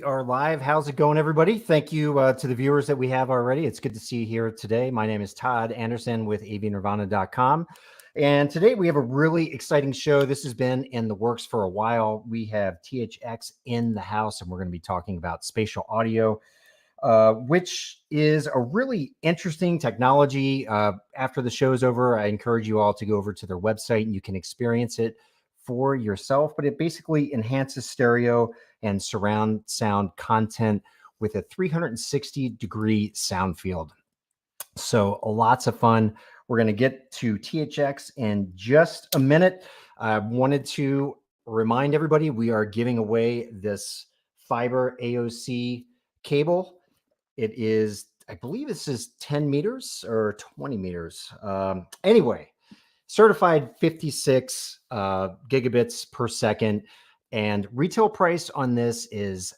we are live. How's it going, everybody? Thank you to the viewers that we have already. It's good to see you here today. My name is Todd Anderson with avnirvana.com. And today we have a really exciting show. This has been in the works for a while. We have THX in the house, and we're going to be talking about spatial audio, which is a really interesting technology. After the show's over, I encourage you all to go over to their website and you can experience it for yourself. But it basically enhances stereo and surround sound content with a 360-degree sound field. So lots of fun. We're going to get to THX in just a minute. I wanted to remind everybody we are giving away this fiber AOC cable. It is, I believe this is 10 meters or 20 meters. Anyway, certified 56 gigabits per second. And retail price on this is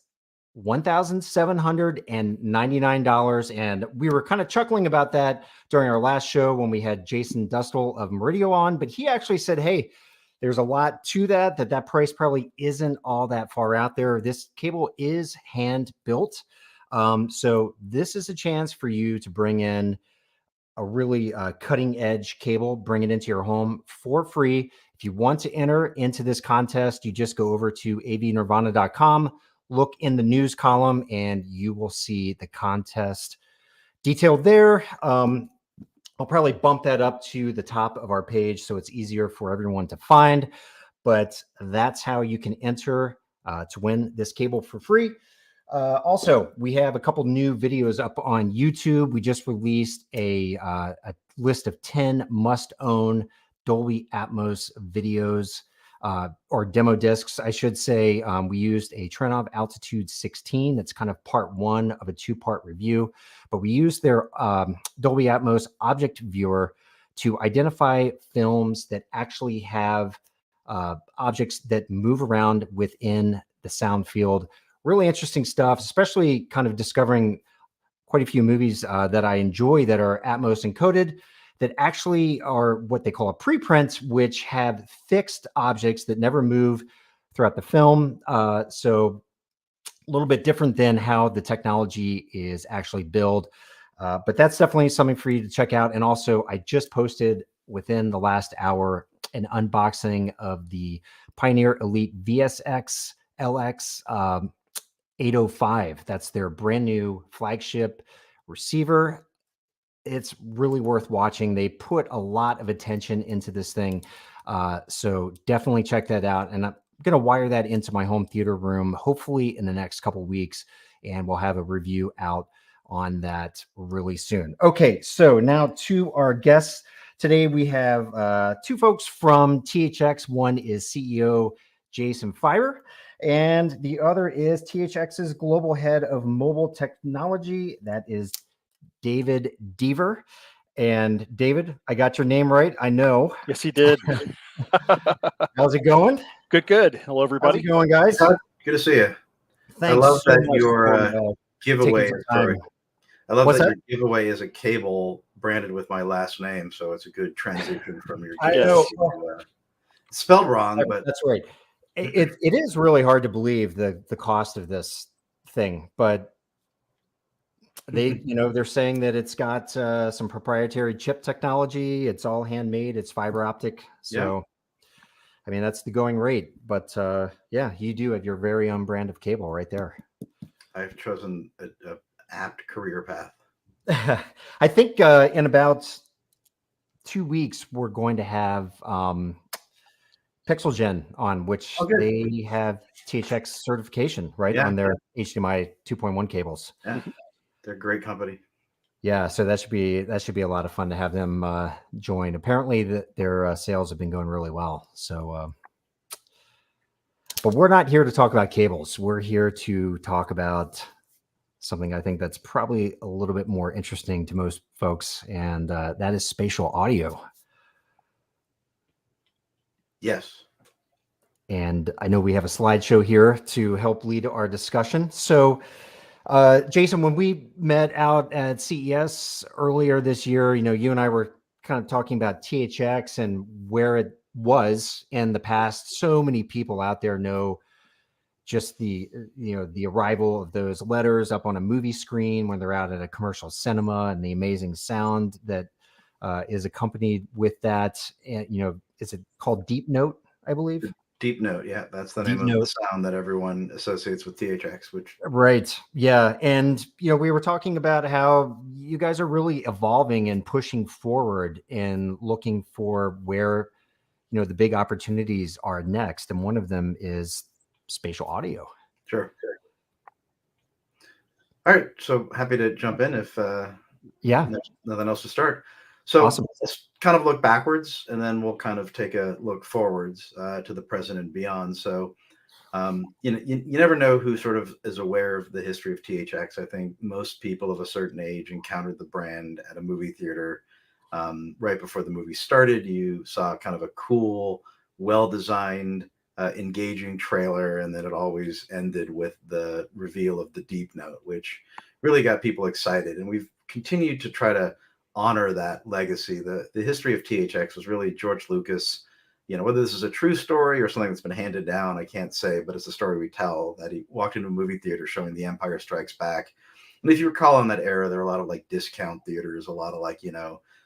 $1,799. And we were kind of chuckling about that during our last show when we had Jason Dustle of Meridio on, but he actually said, hey, there's a lot to that price probably isn't all that far out there. This cable is hand built. So this is a chance for you to bring in a really cutting edge cable, bring it into your home for free. If you want to enter into this contest, you just go over to avnirvana.com, look in the news column, and you will see the contest detailed there. I'll probably bump that up to the top of our page so it's easier for everyone to find, but that's how you can enter to win this cable for free. Also, we have a couple new videos up on YouTube. We just released a list of 10 must-own Dolby Atmos videos, or demo discs, I should say. We used a Trenov Altitude 16. That's kind of part one of a two-part review. But we used their Dolby Atmos object viewer to identify films that actually have objects that move around within the sound field. Really interesting stuff, especially kind of discovering quite a few movies that I enjoy that are Atmos encoded, that actually are what they call a preprint, which have fixed objects that never move throughout the film. So a little bit different than how the technology is actually built. But that's definitely something for you to check out. And also, I just posted within the last hour an unboxing of the Pioneer Elite VSX LX 805. That's their brand new flagship receiver. It's really worth watching. They put a lot of attention into this thing. So definitely check that out. And I'm going to wire that into my home theater room, hopefully in the next couple of weeks. And we'll have a review out on that really soon. Okay, so now to our guests. Today we have two folks from THX. One is CEO Jason Fiber, and the other is THX's global head of mobile technology. That is David Deaver. And David, I got your name right, I know. Yes, he did. How's it going? Good, good. Hello, everybody. How's it going, guys? Good to see you. Thanks. I love so that much your for, giveaway. I love What's that your giveaway is a cable branded with my last name, so it's a good transition from your. I know. Spelled wrong, but that's right. It is really hard to believe the cost of this thing, but they, they're saying that it's got some proprietary chip technology. It's all handmade. It's fiber optic. So, yeah. I mean, that's the going rate. But yeah, you do have your very own brand of cable right there. I've chosen an apt career path. I think in about 2 weeks, we're going to have PixelGen on, which they have THX certification, right, on their HDMI 2.1 cables. Yeah. They're a great company. Yeah, so that should be a lot of fun to have them join. Apparently, their sales have been going really well. So, but we're not here to talk about cables. We're here to talk about something I think that's probably a little bit more interesting to most folks, and that is spatial audio. Yes. And I know we have a slideshow here to help lead our discussion. So. Jason, when we met out at CES earlier this year, you and I were kind of talking about THX and where it was in the past. So many people out there know just the the arrival of those letters up on a movie screen when they're out at a commercial cinema, and the amazing sound that is accompanied with that. And is it called Deep Note, I believe? Deep Note, yeah, that's the name Deep of the Note. sound that everyone associates with THX, which Right. Yeah. And, we were talking about how you guys are really evolving and pushing forward and looking for where, the big opportunities are next. And one of them is spatial audio. sure. All right, so happy to jump in if Yeah. nothing else to start. So Awesome. let's kind of look backwards, and then we'll kind of take a look forwards to the present and beyond. So you never know who sort of is aware of the history of THX. I think most people of a certain age encountered the brand at a movie theater right before the movie started. You saw kind of a cool, well-designed, engaging trailer, and then it always ended with the reveal of the deep note, which really got people excited. And we've continued to try to honor that legacy. The history of THX was really George Lucas. Whether this is a true story or something that's been handed down, I can't say, but it's a story we tell, that he walked into a movie theater showing The Empire Strikes Back. And if you recall, in that era, there were a lot of like discount theaters, a lot of like,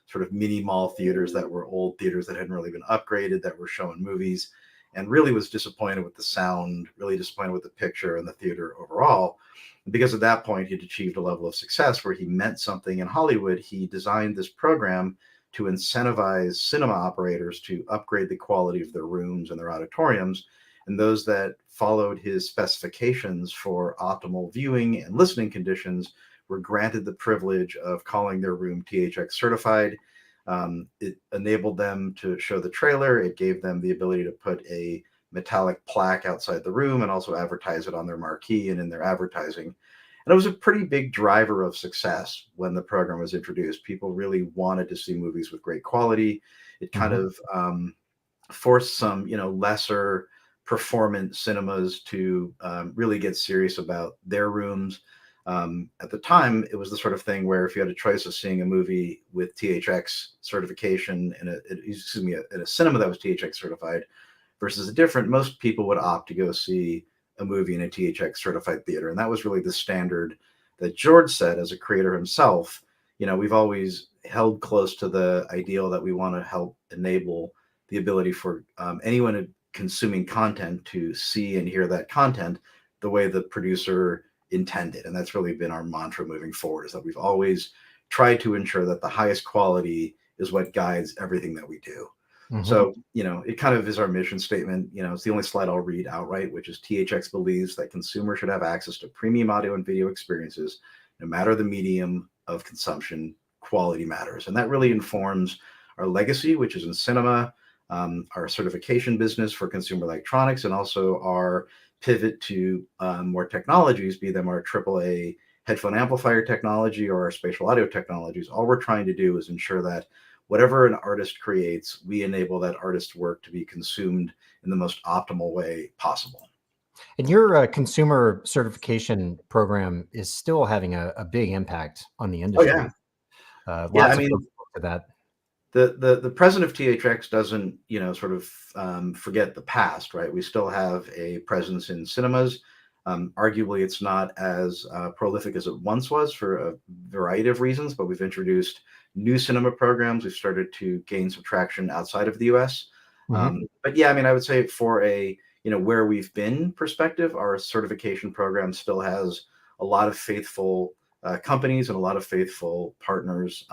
sort of mini mall theaters that were old theaters that hadn't really been upgraded, that were showing movies, and really was disappointed with the sound, really disappointed with the picture and the theater overall. Because at that point, he'd achieved a level of success where he meant something in Hollywood. He designed this program to incentivize cinema operators to upgrade the quality of their rooms and their auditoriums. And those that followed his specifications for optimal viewing and listening conditions were granted the privilege of calling their room THX certified. It enabled them to show the trailer. It gave them the ability to put a metallic plaque outside the room and also advertise it on their marquee and in their advertising. And it was a pretty big driver of success when the program was introduced. People really wanted to see movies with great quality. It kind Mhm. of forced some, lesser performant cinemas to really get serious about their rooms. At the time, it was the sort of thing where if you had a choice of seeing a movie with THX certification in a cinema that was THX certified versus a different, most people would opt to go see a movie in a THX certified theater. And that was really the standard that George set as a creator himself. We've always held close to the ideal that we want to help enable the ability for anyone consuming content to see and hear that content the way the producer intended. And that's really been our mantra moving forward, is that we've always tried to ensure that the highest quality is what guides everything that we do. Mhm. So, it kind of is our mission statement. It's the only slide I'll read outright, which is THX believes that consumers should have access to premium audio and video experiences, no matter the medium of consumption. Quality matters. And that really informs our legacy, which is in cinema, our certification business for consumer electronics, and also our pivot to more technologies, be them our AAA headphone amplifier technology or our spatial audio technologies. All we're trying to do is ensure that whatever an artist creates, we enable that artist's work to be consumed in the most optimal way possible. And your consumer certification program is still having a big impact on the Oh yeah, industry. yeah. I Lots of mean, folks look to that. the president of THX doesn't sort of forget the past, right? We still have a presence in cinemas. Arguably, it's not as prolific as it once was for a variety of reasons, but we've introduced new cinema programs. We've started to gain some traction outside of the U.S. Mhm. But yeah, I mean, I would say for a where we've been perspective, our certification program still has a lot of faithful companies and a lot of faithful partners.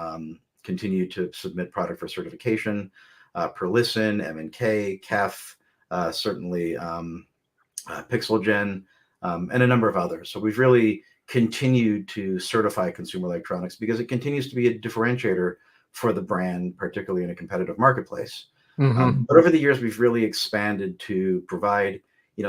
Continue to submit product for certification. Per Listen, M&K, KEF, certainly PixelGen, and a number of others. So we've really continued to certify consumer electronics because it continues to be a differentiator for the brand, particularly in a competitive marketplace. Mhm. But over the years, we've really expanded to provide,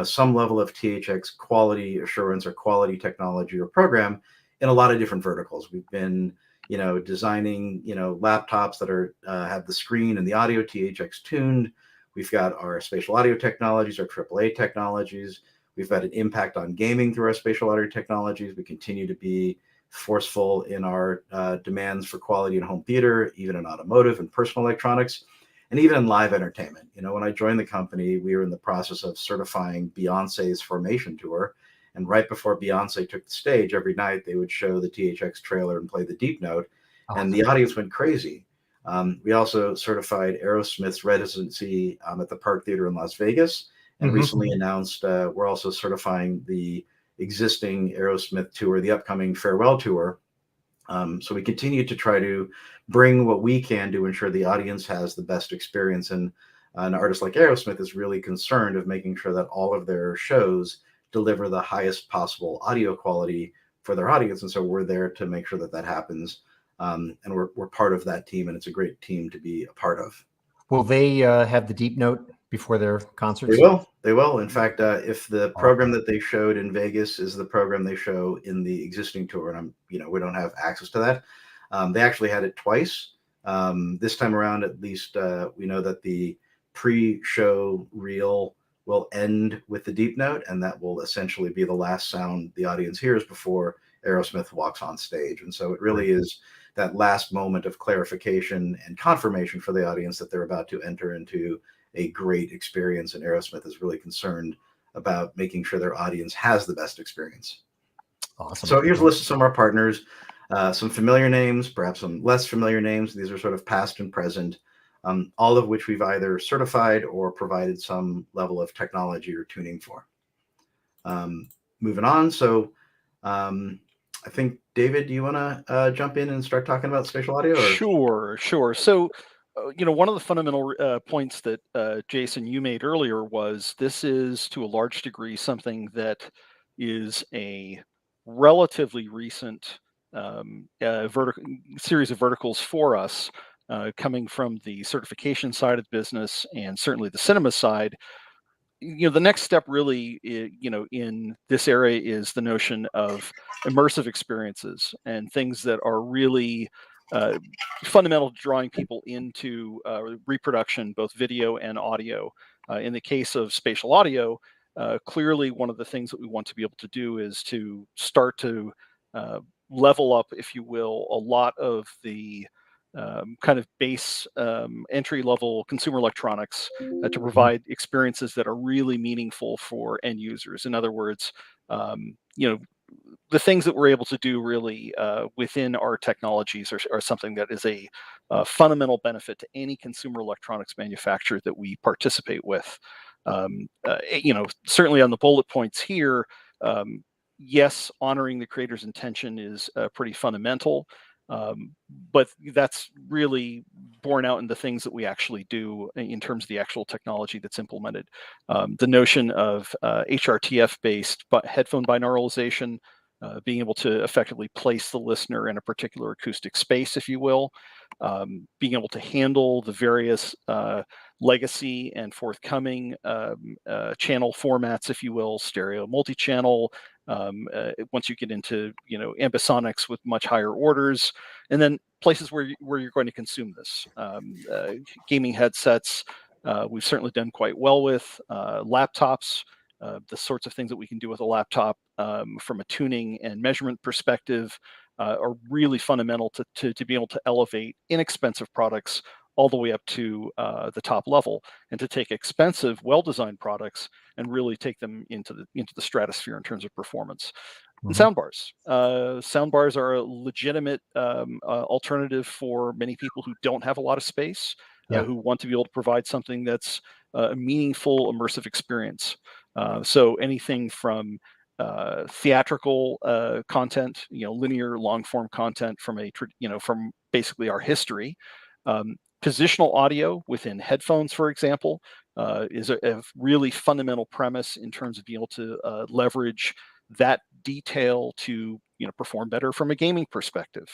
some level of THX quality assurance or quality technology or program in a lot of different verticals. We've been, designing, laptops that are have the screen and the audio THX tuned. We've got our spatial audio technologies, our AAA technologies. We've had an impact on gaming through our spatial audio technologies. We continue to be forceful in our demands for quality in home theater, even in automotive and personal electronics. and even in live entertainment. When I joined the company, we were in the process of certifying Beyonce's Formation tour. And right before Beyonce took the stage, every night they would show the THX trailer and play the deep note, and the audience went crazy. We also certified Aerosmith's residency at the Park Theater in Las Vegas, and recently announced we're also certifying the existing Aerosmith tour, the upcoming farewell tour. So we continue to try to bring what we can to ensure the audience has the best experience. And an artist like Aerosmith is really concerned of making sure that all of their shows deliver the highest possible audio quality for their audience. And so we're there to make sure that that happens. And we're part of that team, and it's a great team to be a part of. Will they have the deep note before their concerts? They will. They will. In fact, if the program that they showed in Vegas is the program they show in the existing tour, and we don't have access to that. They actually had it twice. This time around, at least, we know that the pre-show reel will end with the deep note, and that will essentially be the last sound the audience hears before Aerosmith walks on stage. And so it really is that last moment of clarification and confirmation for the audience that they're about to enter into a great experience. And Aerosmith is really concerned about making sure their audience has the best experience. Awesome. So here's a list of some of our partners, some familiar names, perhaps some less familiar names. These are sort of past and present, all of which we've either certified or provided some level of technology or tuning for. Moving on. So I think, David, do you want to jump in and start talking about spatial audio? Sure. So, one of the fundamental points that Jason, you made earlier was this is to a large degree something that is a relatively recent series of verticals for us, coming from the certification side of the business and certainly the cinema side. The next step really in this area is the notion of immersive experiences and things that are really fundamental to drawing people into reproduction, both video and audio. In the case of spatial audio, clearly one of the things that we want to be able to do is to start to level up, if you will, a lot of the kind of base entry level consumer electronics to provide experiences that are really meaningful for end users. In other words, the things that we're able to do really within our technologies are something that is a fundamental benefit to any consumer electronics manufacturer that we participate with. Certainly on the bullet points here, yes, honoring the creator's intention is pretty fundamental. But that's really borne out in the things that we actually do in terms of the actual technology that's implemented. The notion of HRTF-based headphone binauralization, being able to effectively place the listener in a particular acoustic space, if you will, being able to handle the various legacy and forthcoming channel formats, if you will, stereo, multi-channel. Once you get into ambisonics with much higher orders, and then places where you're going to consume this, gaming headsets, we've certainly done quite well with laptops. The sorts of things that we can do with a laptop from a tuning and measurement perspective are really fundamental to be able to elevate inexpensive products all the way up to the top level, and to take expensive, well-designed products and really take them into the stratosphere in terms of performance. And soundbars. Soundbars are a legitimate alternative for many people who don't have a lot of space, who want to be able to provide something that's a meaningful, immersive experience. So anything from theatrical content, linear long-form content from from basically our history. Positional audio within headphones, for example, is a really fundamental premise in terms of being able to leverage that detail to perform better from a gaming perspective.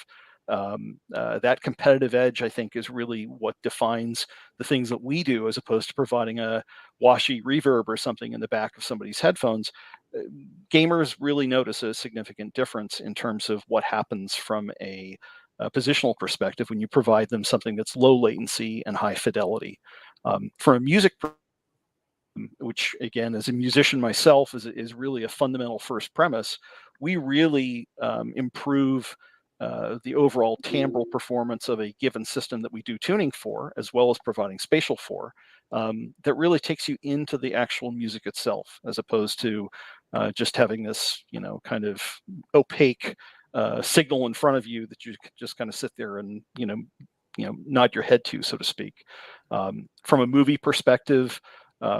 That competitive edge, I think, is really what defines the things that we do, as opposed to providing a washy reverb or something in the back of somebody's headphones. Gamers really notice a significant difference in terms of what happens from a positional perspective when you provide them something that's low latency and high fidelity. From a music, which again, as a musician myself, is really a fundamental first premise, we really improve the overall timbral performance of a given system that we do tuning for, as well as providing spatial for, that really takes you into the actual music itself, as opposed to just having this, kind of opaque signal in front of you that you just kind of sit there and nod your head to, so to speak. From a movie perspective,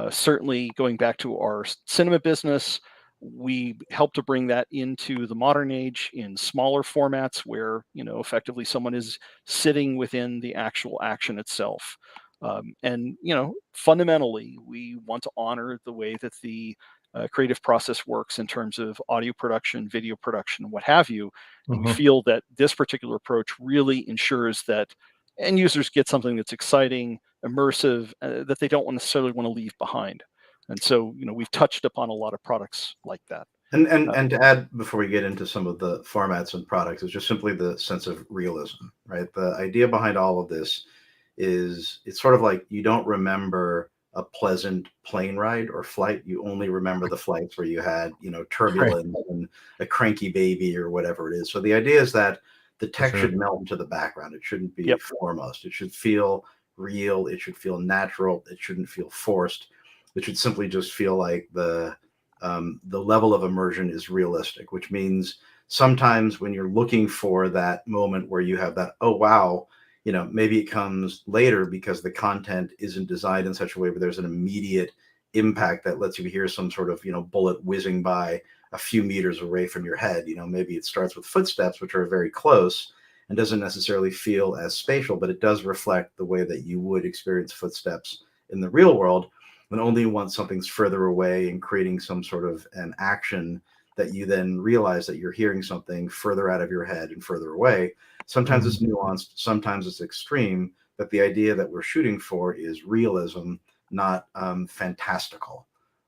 certainly going back to our cinema business, we help to bring that into the modern age in smaller formats where effectively someone is sitting within the actual action itself. And fundamentally, we want to honor the way that the creative process works in terms of audio production, video production, what have you. And we feel that this particular approach really ensures that end users get something that's exciting, immersive, that they don't necessarily want to leave behind. And so, we've touched upon a lot of products like that. And to add, before we get into some of the formats and products, is just simply the sense of realism, right? The idea behind all of this is it's sort of like you don't remember a pleasant plane ride or flight. You only remember the flights where you had, turbulence and a cranky baby or whatever it is. So the idea is that the text should melt into the background. It shouldn't be foremost. It should feel real. It should feel natural. It shouldn't feel forced. It should simply just feel like the level of immersion is realistic, which means sometimes when you're looking for that moment where you have that, oh, wow, maybe it comes later because the content isn't designed in such a way where there's an immediate impact that lets you hear some sort of, bullet whizzing by a few meters away from your head. Maybe it starts with footsteps, which are very close and doesn't necessarily feel as spatial, but it does reflect the way that you would experience footsteps in the real world. And only once something's further away and creating some sort of an action that you then realize that you're hearing something further out of your head and further away. Sometimes it's nuanced, sometimes it's extreme, but the idea that we're shooting for is realism, not fantastical.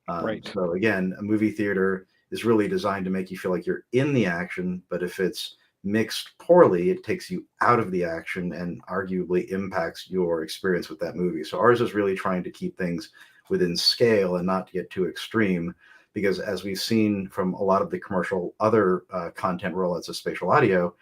Right. So again, a movie theater is really designed to make you feel like you're in the action, but if it's mixed poorly, it takes you out of the action and arguably impacts your experience with that movie. So ours is really trying to keep things within scale and not get too extreme, because as we've seen from a lot of the commercial other content rollouts of spatial audio,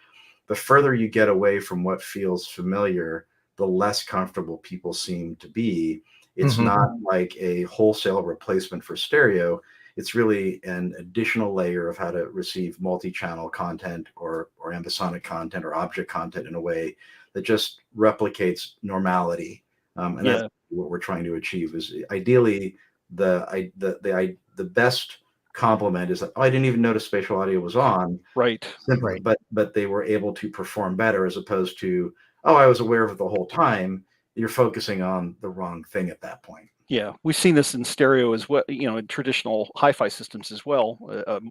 the further you get away from what feels familiar, the less comfortable people seem to be. It's not like a wholesale replacement for stereo. It's really an additional layer of how to receive multi-channel content or ambisonic content or object content in a way that just replicates normality. And that's what we're trying to achieve. Is ideally the best compliment is that, oh, I didn't even notice spatial audio was on. Right. Simply, but they were able to perform better, as opposed to, oh, I was aware of it the whole time. You're focusing on the wrong thing at that point. Yeah, we've seen this in stereo as well, in traditional hi-fi systems as well,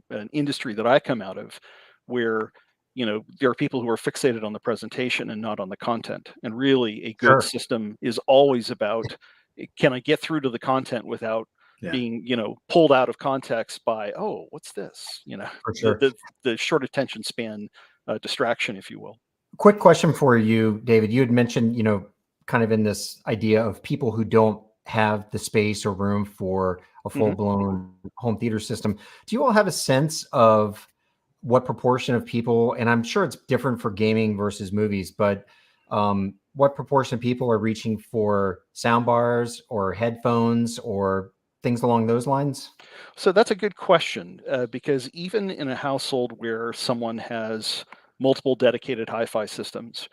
an industry that I come out of, where there are people who are fixated on the presentation and not on the content. And really, a good system is always about, can I get through to the content without being, pulled out of context by, oh, what's this? The short attention span distraction, if you will. Quick question for you, David. You had mentioned, kind of in this idea of people who don't have the space or room for a full-blown home theater system. Do you all have a sense of what proportion of people, and I'm sure it's different for gaming versus movies, but what proportion of people are reaching for sound bars or headphones or things along those lines? So that's a good question, because even in a household where someone has multiple dedicated hi-fi systems,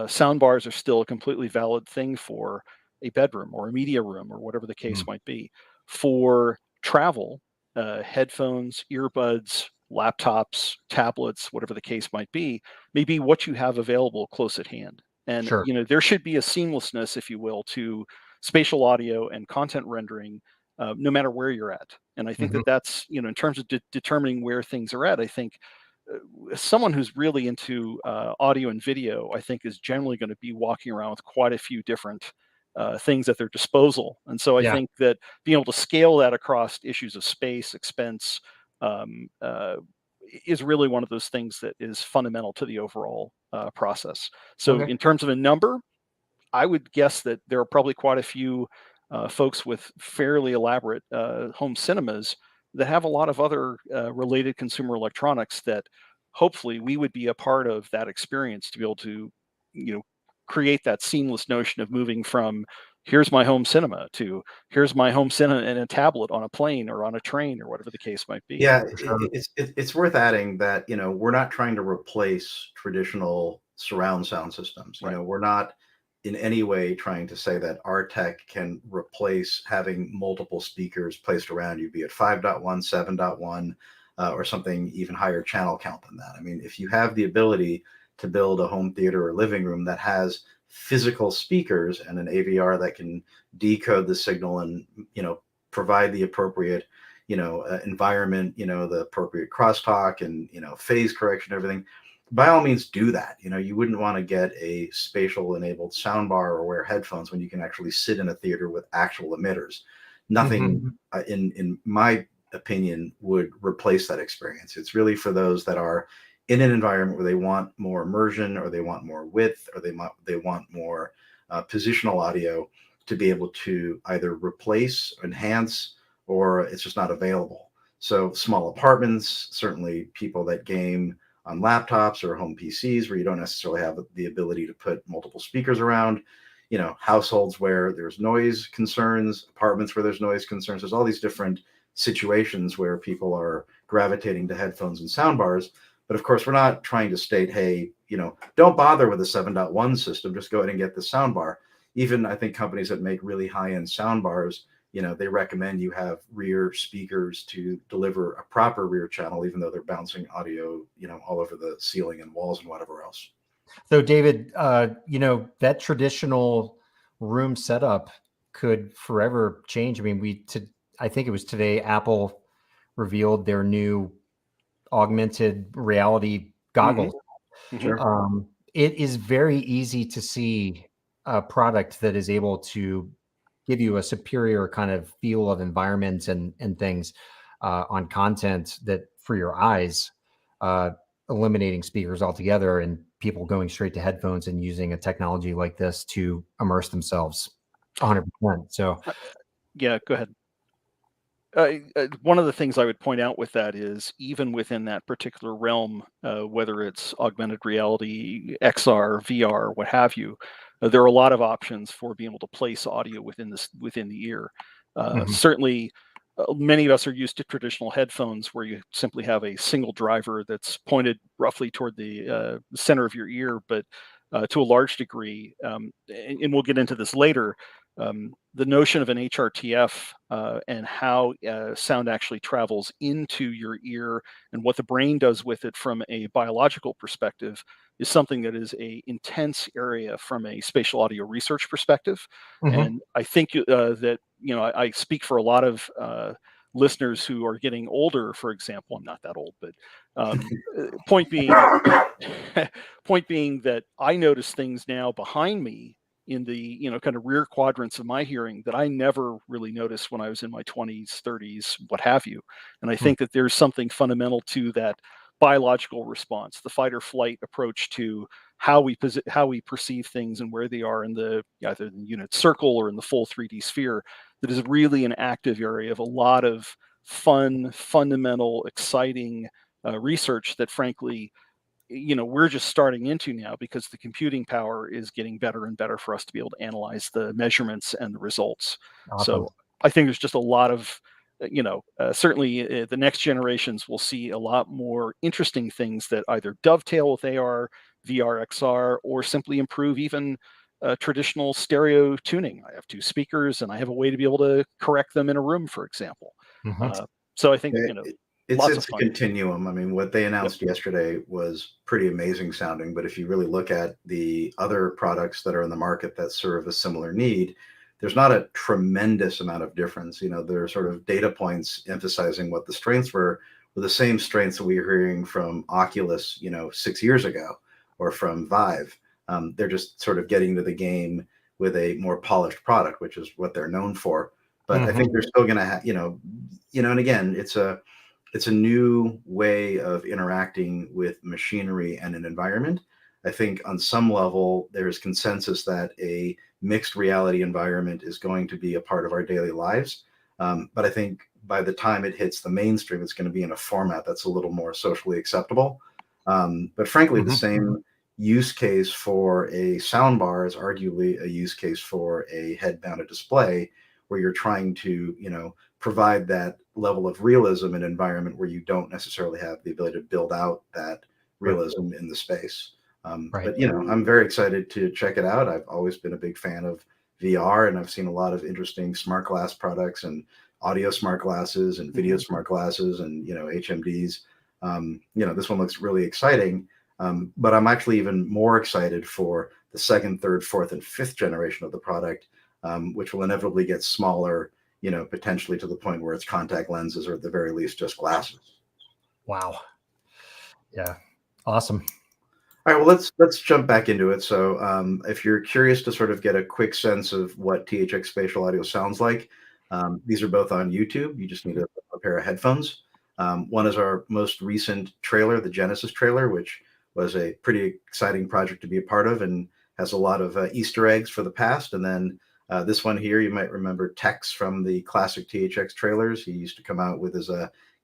sound bars are still a completely valid thing for a bedroom or a media room or whatever the case might be. For travel, headphones, earbuds, laptops, tablets, whatever the case might be, maybe what you have available close at hand. And there should be a seamlessness, if you will, to spatial audio and content rendering, no matter where you're at. And I think that that's, in terms of determining where things are at, I think someone who's really into audio and video, I think, is generally going to be walking around with quite a few different things at their disposal. And so I think that being able to scale that across issues of space, expense, is really one of those things that is fundamental to the overall process. So in terms of a number, I would guess that there are probably quite a few folks with fairly elaborate home cinemas that have a lot of other related consumer electronics that hopefully we would be a part of that experience to be able to, create that seamless notion of moving from here's my home cinema to here's my home cinema and a tablet on a plane or on a train or whatever the case might be. Yeah, For sure. it's worth adding that, we're not trying to replace traditional surround sound systems. Right. We're not in any way trying to say that our tech can replace having multiple speakers placed around you, be it 5.1, 7.1, or something even higher channel count than that. I mean, if you have the ability to build a home theater or living room that has physical speakers and an AVR that can decode the signal and, provide the appropriate environment, the appropriate crosstalk and, phase correction, everything, by all means do that. You wouldn't want to get a spatial enabled soundbar or wear headphones when you can actually sit in a theater with actual emitters. Nothing, in my opinion, would replace that experience. It's really for those that are in an environment where they want more immersion, or they want more width, or they want more positional audio to be able to either replace, enhance, or it's just not available. So small apartments, certainly people that game on laptops or home PCs where you don't necessarily have the ability to put multiple speakers around, households where there's noise concerns, apartments where there's noise concerns. There's all these different situations where people are gravitating to headphones and soundbars. But of course, we're not trying to state, hey, don't bother with a 7.1 system, just go ahead and get the soundbar. Even I think companies that make really high-end soundbars, they recommend you have rear speakers to deliver a proper rear channel, even though they're bouncing audio, all over the ceiling and walls and whatever else. So, David, that traditional room setup could forever change. I mean, I think it was today, Apple revealed their new augmented reality goggles. Mm-hmm. It is very easy to see a product that is able to give you a superior kind of feel of environments and things on content that for your eyes, eliminating speakers altogether and people going straight to headphones and using a technology like this to immerse themselves 100%. So Yeah, go ahead. One of the things I would point out with that is even within that particular realm, whether it's augmented reality, XR, VR, what have you, there are a lot of options for being able to place audio within the ear. Certainly, many of us are used to traditional headphones where you simply have a single driver that's pointed roughly toward the center of your ear, but to a large degree, and we'll get into this later. The notion of an HRTF and how sound actually travels into your ear and what the brain does with it from a biological perspective is something that is a intense area from a spatial audio research perspective. And I think that, I speak for a lot of listeners who are getting older, for example. I'm not that old, but point being, point being that I notice things now behind me in the kind of rear quadrants of my hearing that I never really noticed when I was in my 20s, 30s, what have you. And I think that there's something fundamental to that biological response, the fight or flight approach to how we perceive things and where they are in the either in the unit circle or in the full 3D sphere, that is really an active area of a lot of fun, fundamental, exciting research that frankly we're just starting into now because the computing power is getting better and better for us to be able to analyze the measurements and the results. Awesome. So I think there's just a lot of certainly the next generations will see a lot more interesting things that either dovetail with AR, VR, XR, or simply improve even traditional stereo tuning. I have two speakers and I have a way to be able to correct them in a room, for example. So I think lots of It's a fun. continuum. I mean, what they announced yesterday was pretty amazing sounding, but if you really look at the other products that are in the market that serve a similar need, there's not a tremendous amount of difference. There are sort of data points emphasizing what the strengths were the same strengths that we were hearing from Oculus, 6 years ago, or from Vive. They're just sort of getting to the game with a more polished product, which is what they're known for. But I think they're still going to have, and again, it's a new way of interacting with machinery and an environment. I think on some level, there's consensus that a mixed reality environment is going to be a part of our daily lives. But I think by the time it hits the mainstream, it's going to be in a format that's a little more socially acceptable. But frankly, the Mhm. same use case for a soundbar is arguably a use case for a head-mounted display, where you're trying to, provide that level of realism in an environment where you don't necessarily have the ability to build out that Right. realism in the space. Right. But I'm very excited to check it out. I've always been a big fan of VR, and I've seen a lot of interesting smart glass products and audio smart glasses and video smart glasses and HMDs. This one looks really exciting. But I'm actually even more excited for the second, third, fourth, and fifth generation of the product, which will inevitably get smaller, potentially to the point where it's contact lenses or at the very least just glasses. Wow. Yeah. Awesome. All right, well, let's jump back into it. So, if you're curious to sort of get a quick sense of what THX spatial audio sounds like, these are both on YouTube. You just need a pair of headphones. One is our most recent trailer, the Genesis trailer, which was a pretty exciting project to be a part of and has a lot of Easter eggs for the past. And then this one here, you might remember THX from the classic THX trailers. He used to come out with his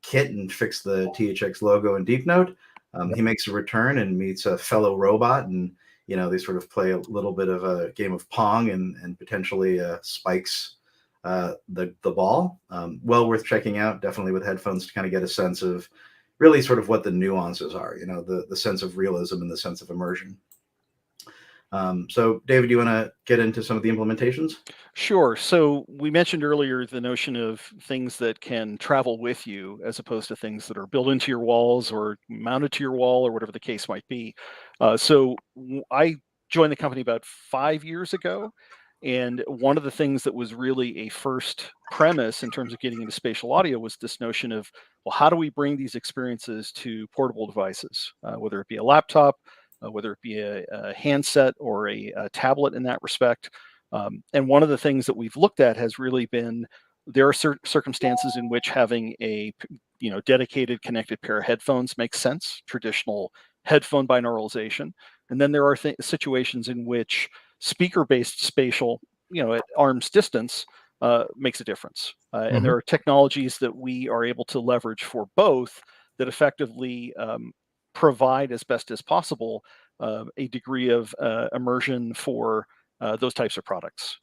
kit and fix the THX logo in Deep Note. He makes a return and meets a fellow robot, and they sort of play a little bit of a game of pong and potentially spikes the ball. Well worth checking out, definitely with headphones to kind of get a sense of really sort of what the nuances are. The sense of realism and the sense of immersion. So, David, do you want to get into some of the implementations? Sure. So we mentioned earlier the notion of things that can travel with you as opposed to things that are built into your walls or mounted to your wall or whatever the case might be. I joined the company about 5 years ago. And one of the things that was really a first premise in terms of getting into spatial audio was this notion of, well, how do we bring these experiences to portable devices, whether it be a laptop, whether it be a handset or a tablet in that respect. And one of the things that we've looked at has really been there are certain circumstances in which having a dedicated connected pair of headphones makes sense, traditional headphone binauralization. And then there are situations in which speaker-based spatial, at arm's distance, makes a difference. And there are technologies that we are able to leverage for both that effectively provide as best as possible a degree of immersion for those types of products.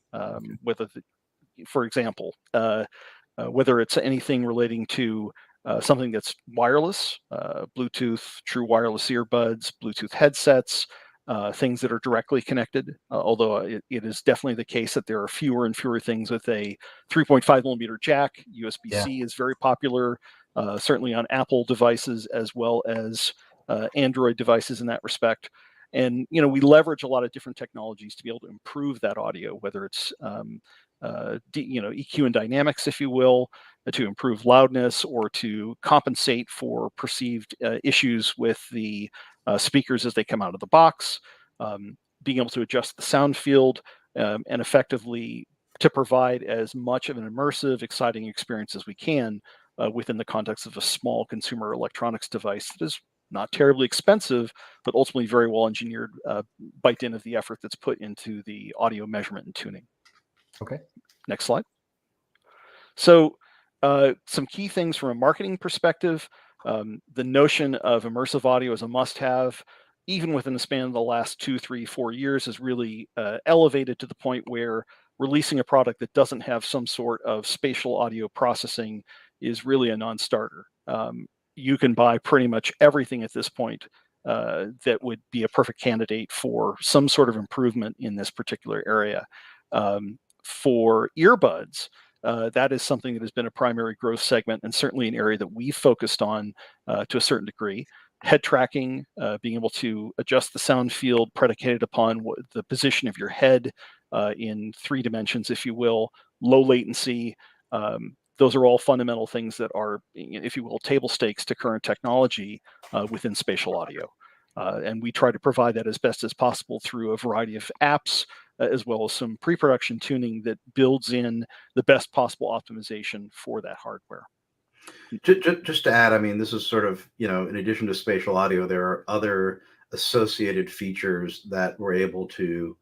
For example, whether it's anything relating to something that's wireless, Bluetooth, true wireless earbuds, Bluetooth headsets, things that are directly connected. Although it is definitely the case that there are fewer and fewer things with a 3.5 millimeter jack. USB-C is very popular, certainly on Apple devices as well as Android devices in that respect. And we leverage a lot of different technologies to be able to improve that audio, whether it's EQ and dynamics, if you will, to improve loudness or to compensate for perceived issues with the speakers as they come out of the box, being able to adjust the sound field, and effectively to provide as much of an immersive, exciting experience as we can within the context of a small consumer electronics device that is not terribly expensive, but ultimately very well engineered by dint of the effort that's put into the audio measurement and tuning. Okay. Next slide. So some key things from a marketing perspective, the notion of immersive audio as a must-have, even within the span of the last 2, 3, 4 years, is really elevated to the point where releasing a product that doesn't have some sort of spatial audio processing is really a non-starter. You can buy pretty much everything at this point that would be a perfect candidate for some sort of improvement in this particular area. For earbuds, that is something that has been a primary growth segment and certainly an area that we've focused on to a certain degree. Head tracking, being able to adjust the sound field predicated upon the position of your head in 3 dimensions, if you will, low latency. Those are all fundamental things that are, if you will, table stakes to current technology within spatial audio. And we try to provide that as best as possible through a variety of apps, as well as some pre-production tuning that builds in the best possible optimization for that hardware. Just to add, I mean, this is sort of, in addition to spatial audio, there are other associated features that we're able to,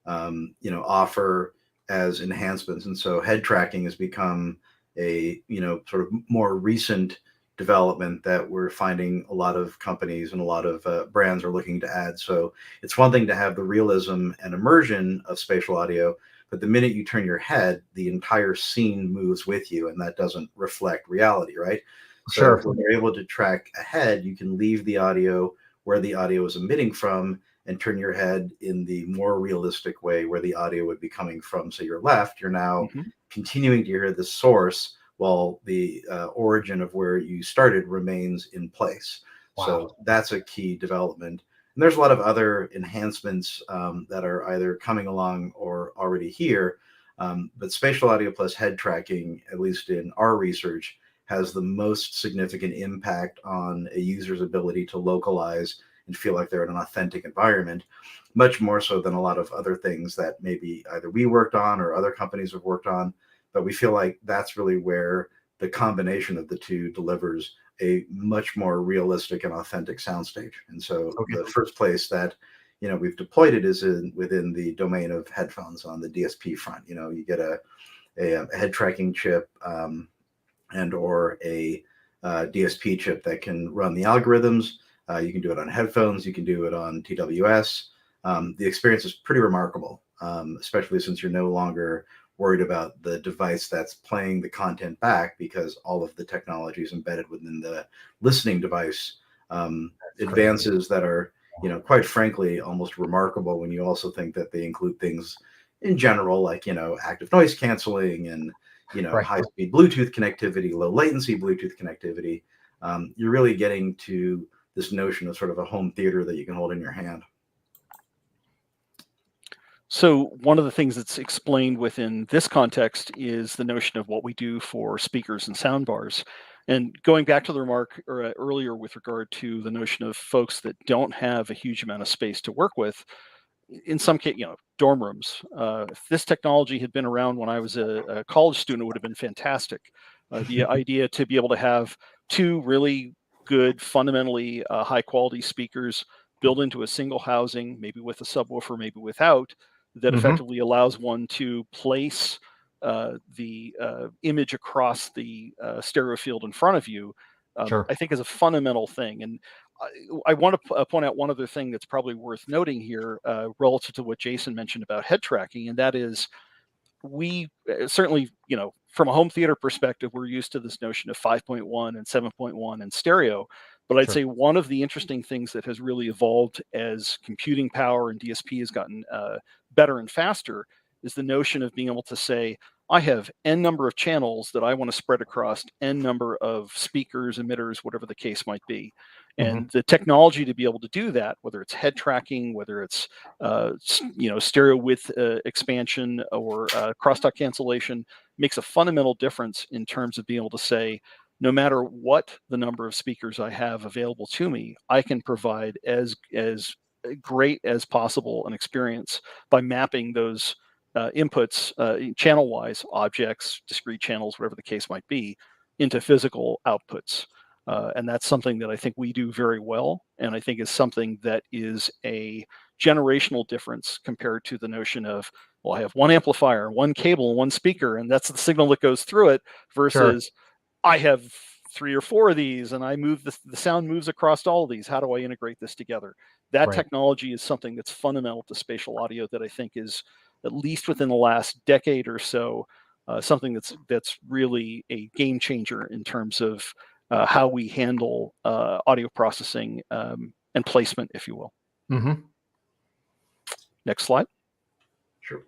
offer as enhancements. And so head tracking has become a, sort of more recent development that we're finding a lot of companies and a lot of brands are looking to add. So it's one thing to have the realism and immersion of spatial audio, but the minute you turn your head, the entire scene moves with you, and that doesn't reflect reality, right? So Sure. when you're able to track ahead, you can leave the audio where the audio is emitting from and turn your head in the more realistic way where the audio would be coming from. So your left, you're now continuing to hear the source while the origin of where you started remains in place. Wow. So that's a key development. And there's a lot of other enhancements that are either coming along or already here. But spatial audio plus head tracking, at least in our research, has the most significant impact on a user's ability to localize and feel like they're in an authentic environment, much more so than a lot of other things that maybe either we worked on or other companies have worked on. But we feel like that's really where the combination of the two delivers a much more realistic and authentic soundstage. And so the first place that we've deployed it is within the domain of headphones on the DSP front. You get a head tracking chip and or a DSP chip that can run the algorithms. You can do it on headphones. You can do it on TWS. The experience is pretty remarkable, especially since you're no longer worried about the device that's playing the content back, because all of the technology is embedded within the listening device. Advances that are, quite frankly, almost remarkable when you also think that they include things in general, like, active noise canceling and, high-speed Bluetooth connectivity, low latency Bluetooth connectivity. You're really getting to this notion of sort of a home theater that you can hold in your hand. So one of the things that's explained within this context is the notion of what we do for speakers and soundbars. And going back to the remark earlier with regard to the notion of folks that don't have a huge amount of space to work with, in some case, dorm rooms. If this technology had been around when I was a college student, it would have been fantastic. The idea to be able to have two really good, fundamentally high quality speakers built into a single housing, maybe with a subwoofer, maybe without, that effectively allows one to place the image across the stereo field in front of you, I think is a fundamental thing. And I want to point out one other thing that's probably worth noting here relative to what Jason mentioned about head tracking, and that is we certainly, from a home theater perspective, we're used to this notion of 5.1 and 7.1 and stereo. But I'd say one of the interesting things that has really evolved as computing power and DSP has gotten better and faster is the notion of being able to say, I have N number of channels that I want to spread across N number of speakers, emitters, whatever the case might be. And the technology to be able to do that, whether it's head tracking, whether it's stereo width expansion or crosstalk cancellation, makes a fundamental difference in terms of being able to say, no matter what the number of speakers I have available to me, I can provide as great as possible an experience by mapping those inputs channel-wise, objects, discrete channels, whatever the case might be, into physical outputs. And that's something that I think we do very well, and I think is something that is a generational difference compared to the notion of, well, I have one amplifier, one cable, one speaker, and that's the signal that goes through it, versus I have 3 or 4 of these, and I move the sound moves across all of these. How do I integrate this together? That technology is something that's fundamental to spatial audio that I think is, at least within the last decade or so, something that's really a game changer in terms of how we handle audio processing and placement, if you will. Next slide. Sure.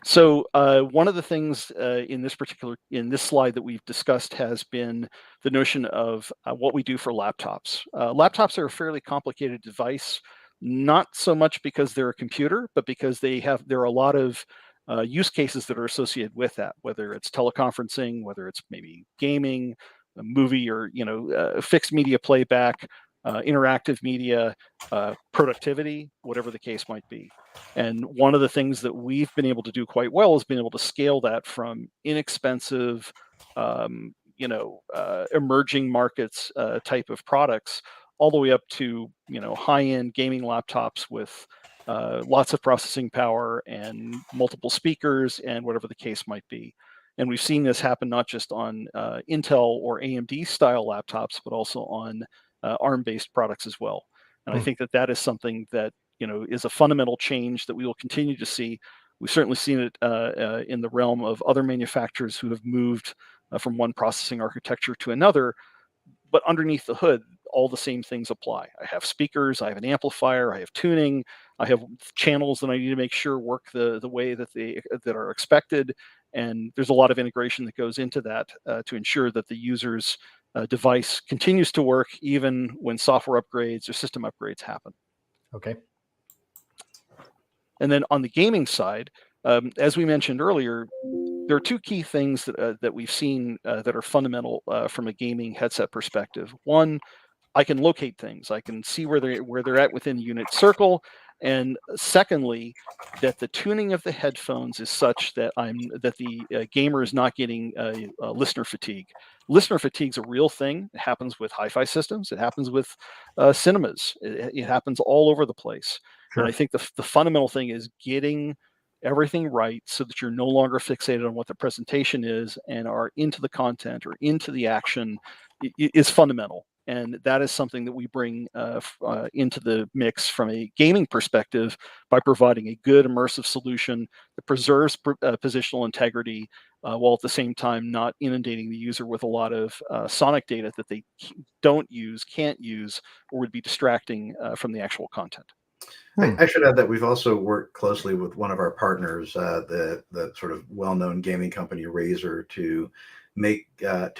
So one of the things in this slide that we've discussed has been the notion of what we do for laptops. Laptops are a fairly complicated device, not so much because they're a computer, but because there are a lot of use cases that are associated with that, whether it's teleconferencing, whether it's maybe gaming, a movie, or fixed media playback, interactive media, productivity, whatever the case might be. And one of the things that we've been able to do quite well is being able to scale that from inexpensive, emerging markets type of products, all the way up to high-end gaming laptops with lots of processing power and multiple speakers and whatever the case might be. And we've seen this happen not just on Intel or AMD style laptops, but also on ARM-based products as well. And I think that that is something that is a fundamental change that we will continue to see. We've certainly seen it in the realm of other manufacturers who have moved from one processing architecture to another, but underneath the hood, all the same things apply. I have speakers, I have an amplifier, I have tuning, I have channels that I need to make sure work the way that are expected, and there's a lot of integration that goes into that to ensure that the user's device continues to work even when software upgrades or system upgrades happen. Okay. And then on the gaming side, as we mentioned earlier, there are two key things that we've seen that are fundamental from a gaming headset perspective. One, I can locate things. I can see where they're at within the unit circle. And secondly, that the tuning of the headphones is such that the gamer is not getting listener fatigue. Listener fatigue is a real thing. It happens with hi-fi systems. It happens with cinemas. It happens all over the place. Sure. And I think the fundamental thing is getting everything right so that you're no longer fixated on what the presentation is and are into the content or into the action is fundamental. And that is something that we bring into the mix from a gaming perspective by providing a good immersive solution that preserves positional integrity while at the same time not inundating the user with a lot of sonic data that they don't use, can't use, or would be distracting from the actual content. I should add that we've also worked closely with one of our partners, the sort of well-known gaming company Razer, to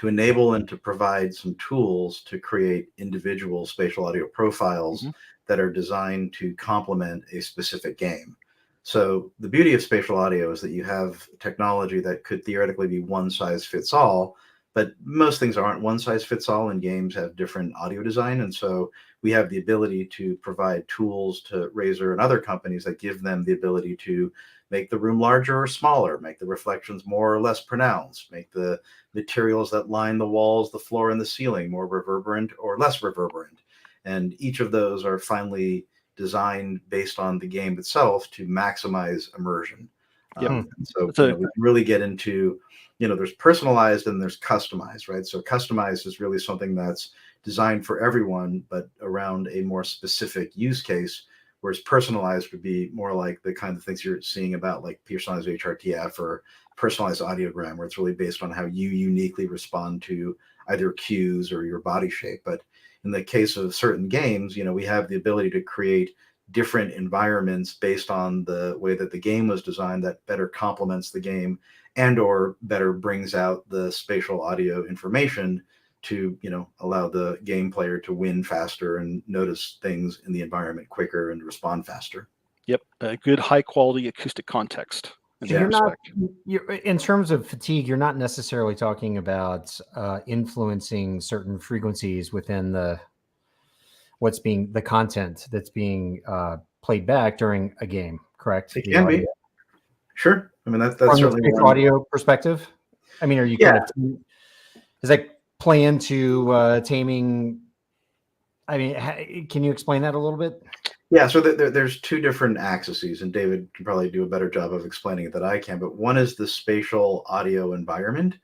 enable and to provide some tools to create individual spatial audio profiles that are designed to complement a specific game. So the beauty of spatial audio is that you have technology that could theoretically be one size fits all, but most things aren't one size fits all, and games have different audio design. And so we have the ability to provide tools to Razer and other companies that give them the ability to make the room larger or smaller, make the reflections more or less pronounced, make the materials that line the walls, the floor, and the ceiling more reverberant or less reverberant. And each of those are finally designed based on the game itself to maximize immersion. So we really get into, there's personalized and there's customized, right? So customized is really something that's designed for everyone, but around a more specific use case, whereas personalized would be more like the kind of things you're seeing about like personalized HRTF or personalized audiogram, where it's really based on how you uniquely respond to either cues or your body shape. But in the case of certain games, we have the ability to create different environments based on the way that the game was designed that better complements the game and or better brings out the spatial audio information to allow the game player to win faster and notice things in the environment quicker and respond faster. Yep, a good high quality acoustic context. So in terms of fatigue, you're not necessarily talking about influencing certain frequencies within the content that's being played back during a game, correct? It can be. Sure. I mean, that's from certainly the audio perspective. I mean, are you kind of, does that play into taming? I mean, can you explain that a little bit? Yeah, so there's two different axes, and David can probably do a better job of explaining it than I can. But one is the spatial audio environment,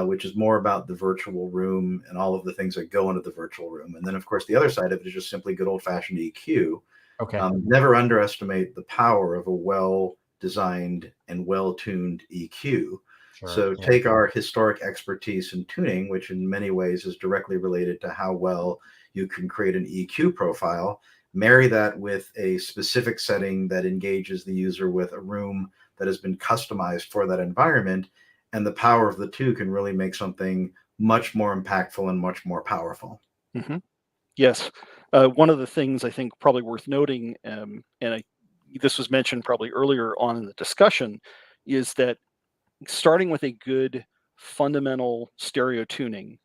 which is more about the virtual room and all of the things that go into the virtual room. And then, of course, the other side of it is just simply good old-fashioned EQ. Okay. Never underestimate the power of a well-designed and well-tuned EQ. Sure. So take our historic expertise in tuning, which in many ways is directly related to how well you can create an EQ profile. Marry that with a specific setting that engages the user with a room that has been customized for that environment, and the power of the two can really make something much more impactful and much more powerful. Mm-hmm. Yes. One of the things I think probably worth noting, this was mentioned probably earlier on in the discussion, is that starting with a good fundamental stereo tuning,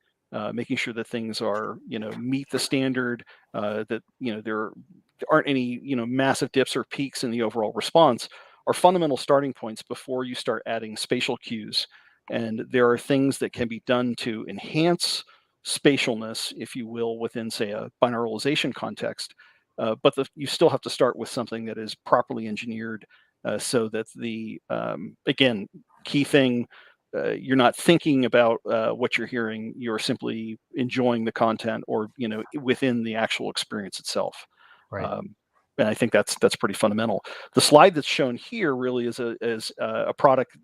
making sure that things are, meet the standard, that, there aren't any, massive dips or peaks in the overall response, are fundamental starting points before you start adding spatial cues. And there are things that can be done to enhance spatialness, if you will, within, say, a binauralization context. But you still have to start with something that is properly engineered so that the, again, key thing, you're not thinking about what you're hearing. You're simply enjoying the content, or within the actual experience itself. Right. And I think that's pretty fundamental. The slide that's shown here really is a product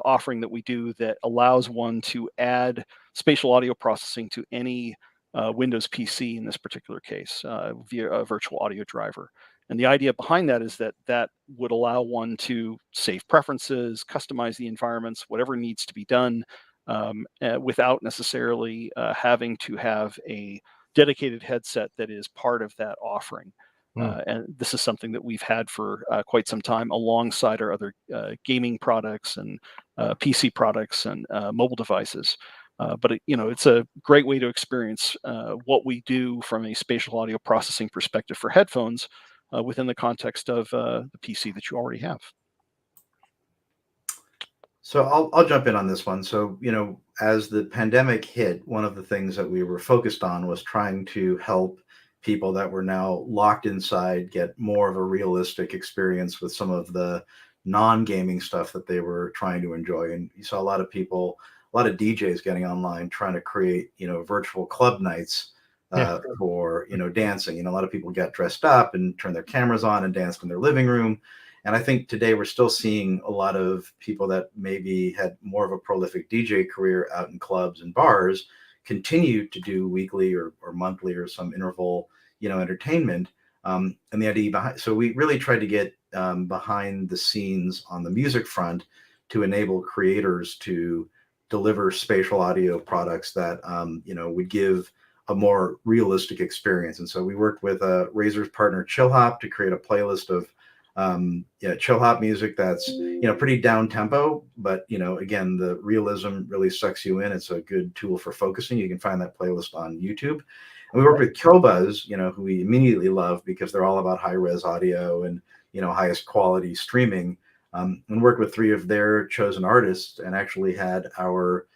offering that we do that allows one to add spatial audio processing to any Windows PC in this particular case via a virtual audio driver. And the idea behind that is that that would allow one to save preferences, customize the environments, whatever needs to be done, without necessarily having to have a dedicated headset that is part of that offering. And this is something that we've had for quite some time, alongside our other gaming products and PC products and mobile devices. But it's a great way to experience what we do from a spatial audio processing perspective for headphones within the context of the PC that you already have. So I'll jump in on this one. So, as the pandemic hit, one of the things that we were focused on was trying to help people that were now locked inside get more of a realistic experience with some of the non-gaming stuff that they were trying to enjoy. And you saw a lot of people, a lot of DJs getting online trying to create, virtual club nights for, dancing. A lot of people got dressed up and turned their cameras on and danced in their living room. And I think today we're still seeing a lot of people that maybe had more of a prolific DJ career out in clubs and bars continue to do weekly or monthly or some interval, entertainment. And the idea behind, so we really tried to get behind the scenes on the music front to enable creators to deliver spatial audio products that, would give a more realistic experience. And so we worked with Razor's partner Chill Hop to create a playlist of chill hop music that's pretty down tempo, but again, the realism really sucks you in. It's a good tool for focusing. You can find that playlist on YouTube. And we worked with Killbuzz, who we immediately love because they're all about high res audio and highest quality streaming, and worked with 3 of their chosen artists, and actually had our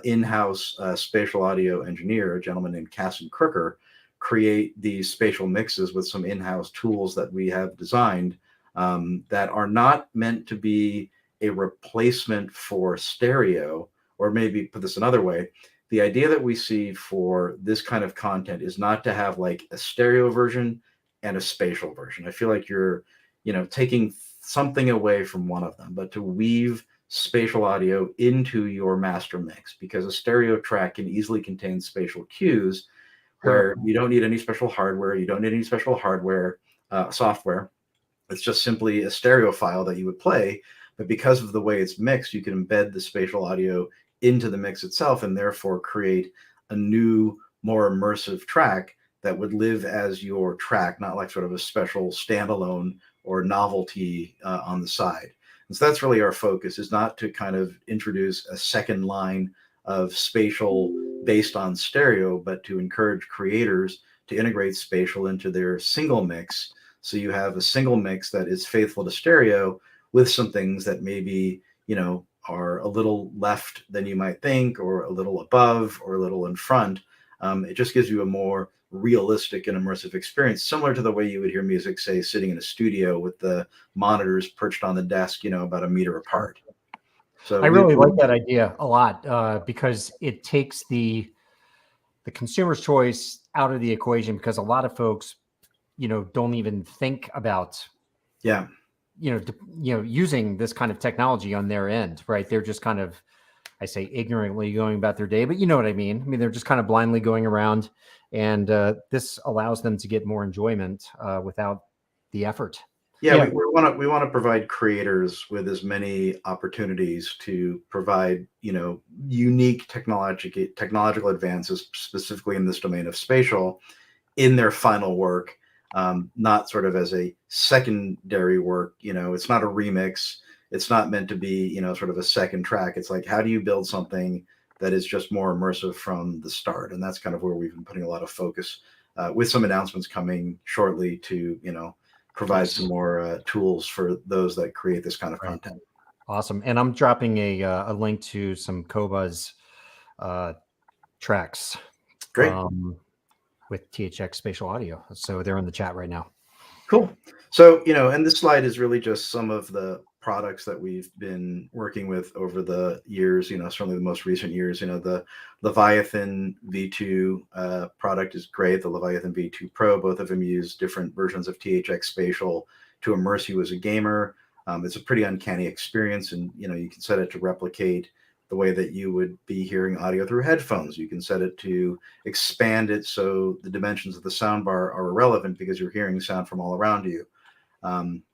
in-house spatial audio engineer, a gentleman named Casson Crooker, create these spatial mixes with some in-house tools that we have designed that are not meant to be a replacement for stereo. Or maybe put this another way, the idea that we see for this kind of content is not to have like a stereo version and a spatial version. I feel like you're, taking something away from one of them, but to weave spatial audio into your master mix, because a stereo track can easily contain spatial cues where you don't need any special hardware, you don't need any special software. It's just simply a stereo file that you would play, but because of the way it's mixed, you can embed the spatial audio into the mix itself and therefore create a new, more immersive track that would live as your track, not like sort of a special standalone or novelty on the side. And so that's really our focus, is not to kind of introduce a second line of spatial based on stereo, but to encourage creators to integrate spatial into their single mix. So you have a single mix that is faithful to stereo with some things that maybe, are a little left than you might think, or a little above, or a little in front. It just gives you a more realistic and immersive experience, similar to the way you would hear music, say, sitting in a studio with the monitors perched on the desk, about a meter apart. So I really like that idea a lot because it takes the consumer's choice out of the equation, because a lot of folks, don't even think about, using this kind of technology on their end, right? They're just kind of, I say ignorantly going about their day, but you know what I mean? I mean, they're just kind of blindly going around, and this allows them to get more enjoyment without the effort. Yeah, we want to provide creators with as many opportunities to provide, unique technological advances, specifically in this domain of spatial, in their final work, not sort of as a secondary work. It's not a remix. It's not meant to be, sort of a second track. It's like, how do you build something that is just more immersive from the start? And that's kind of where we've been putting a lot of focus, with some announcements coming shortly to, provide some more tools for those that create this kind of content. Awesome. And I'm dropping a link to some Killbuzz tracks. Great. With THX Spatial Audio. So they're in the chat right now. Cool. So, and this slide is really just some of the products that we've been working with over the years, certainly the most recent years, the Leviathan V2 product is great. The Leviathan V2 Pro, both of them use different versions of THX Spatial to immerse you as a gamer. It's a pretty uncanny experience, and you can set it to replicate the way that you would be hearing audio through headphones. You can set it to expand it so the dimensions of the soundbar are irrelevant because you're hearing sound from all around you.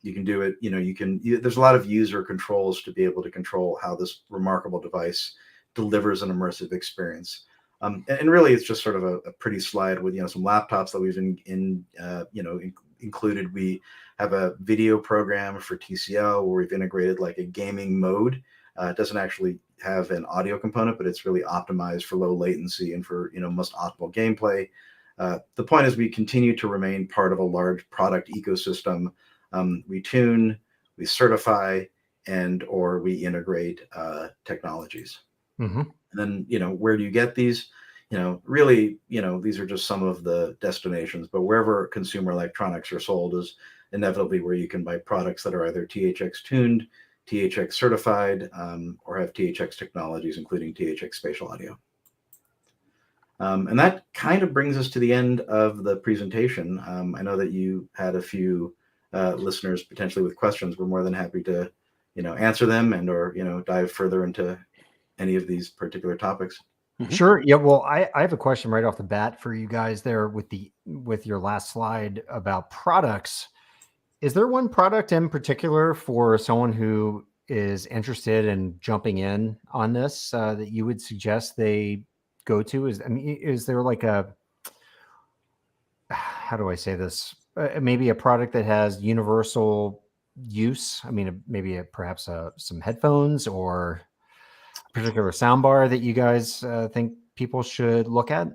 You can do it, there's a lot of user controls to be able to control how this remarkable device delivers an immersive experience. And really, it's just sort of a pretty slide with, some laptops that we've included. We have a video program for TCL where we've integrated like a gaming mode. It doesn't actually have an audio component, but it's really optimized for low latency and for, most optimal gameplay. The point is we continue to remain part of a large product ecosystem. We tune, we certify, or we integrate technologies. Mm-hmm. And then, where do you get these? Really, these are just some of the destinations, but wherever consumer electronics are sold is inevitably where you can buy products that are either THX tuned, THX certified, or have THX technologies, including THX spatial audio. And that kind of brings us to the end of the presentation. I know that you had a few listeners potentially with questions. We're more than happy to, answer them or dive further into any of these particular topics. Mm-hmm. Sure. Yeah. Well, I have a question right off the bat for you guys there with your last slide about products. Is there one product in particular for someone who is interested in jumping in on this that you would suggest they go to? Is there like how do I say this? Maybe a product that has universal use. Perhaps some headphones or a particular soundbar that you guys think people should look at?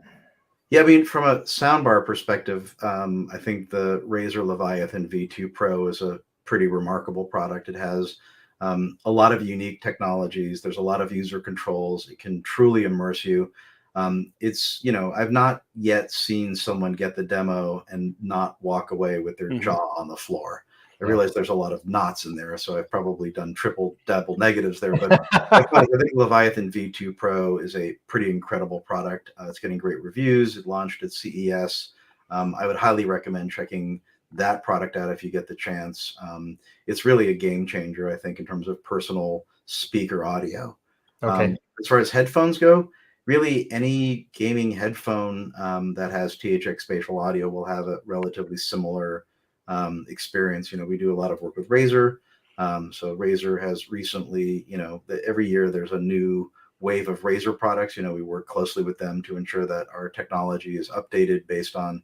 Yeah, from a soundbar perspective, I think the Razer Leviathan V2 Pro is a pretty remarkable product. It has a lot of unique technologies. There's a lot of user controls. It can truly immerse you. I've not yet seen someone get the demo and not walk away with their jaw on the floor. I realize there's a lot of knots in there, so I've probably done triple, double negatives there. But I think Leviathan V2 Pro is a pretty incredible product. It's getting great reviews. It launched at CES. I would highly recommend checking that product out if you get the chance. It's really a game changer, I think, in terms of personal speaker audio. Okay. As far as headphones go, really any gaming headphone that has THX spatial audio will have a relatively similar experience. We do a lot of work with Razer. So Razer has recently, every year there's a new wave of Razer products. We work closely with them to ensure that our technology is updated based on,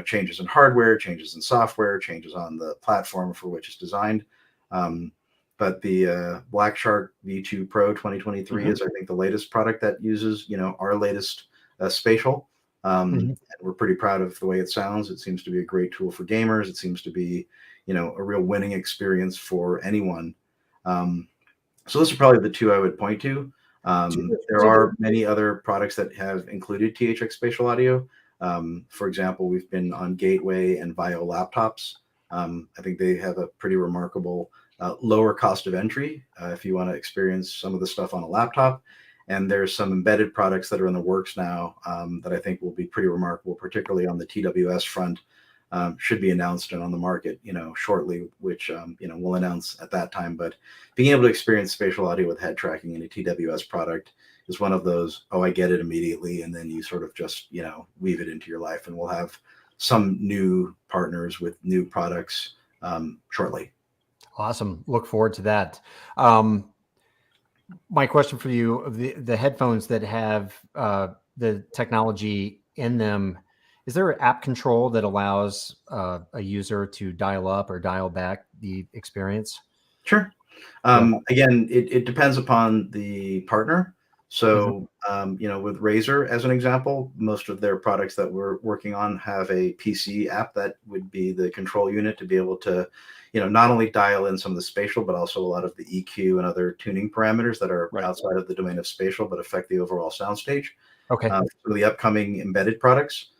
changes in hardware, changes in software, changes on the platform for which it's designed. But the Black Shark V2 Pro 2023 is, I think, the latest product that uses, our latest spatial. And we're pretty proud of the way it sounds. It seems to be a great tool for gamers. It seems to be, a real winning experience for anyone. So those are probably the two I would point to. There are many other products that have included THX spatial audio. For example, we've been on Gateway and Vio laptops. I think they have a pretty remarkable lower cost of entry if you want to experience some of the stuff on a laptop. And there's some embedded products that are in the works now that I think will be pretty remarkable, particularly on the TWS front. Should be announced and on the market, shortly, which we'll announce at that time. But being able to experience spatial audio with head tracking in a TWS product is one of those, I get it immediately, and then you sort of just weave it into your life. And we'll have some new partners with new products shortly. Awesome. Look forward to that. My question for you, the headphones that have the technology in them, is there an app control that allows a user to dial up or dial back the experience? Sure. Again, it depends upon the partner. So, with Razer, as an example, most of their products that we're working on have a PC app that would be the control unit to be able to, not only dial in some of the spatial, but also a lot of the EQ and other tuning parameters that are outside of the domain of spatial, but affect the overall soundstage. Okay. For the upcoming embedded products,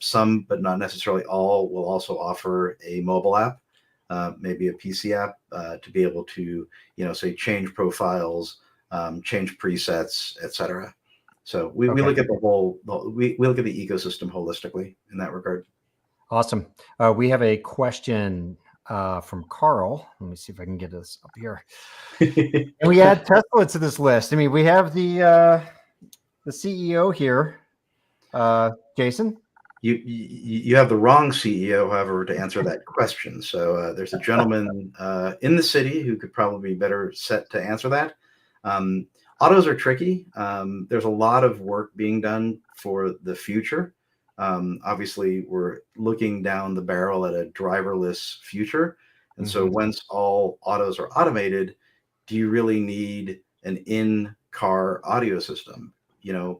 some, but not necessarily all, will also offer a mobile app. maybe a PC app to be able to, say change profiles, change presets, etc. So we look at we look at the ecosystem holistically in that regard. Awesome. We have a question from Carl. Let me see if I can get this up here. And we add Tesla to this list. I mean, we have the CEO here, Jason. You have the wrong CEO, however, to answer that question. So there's a gentleman in the city who could probably be better set to answer that. Autos are tricky. There's a lot of work being done for the future. Obviously, we're looking down the barrel at a driverless future. And so once all autos are automated, do you really need an in-car audio system?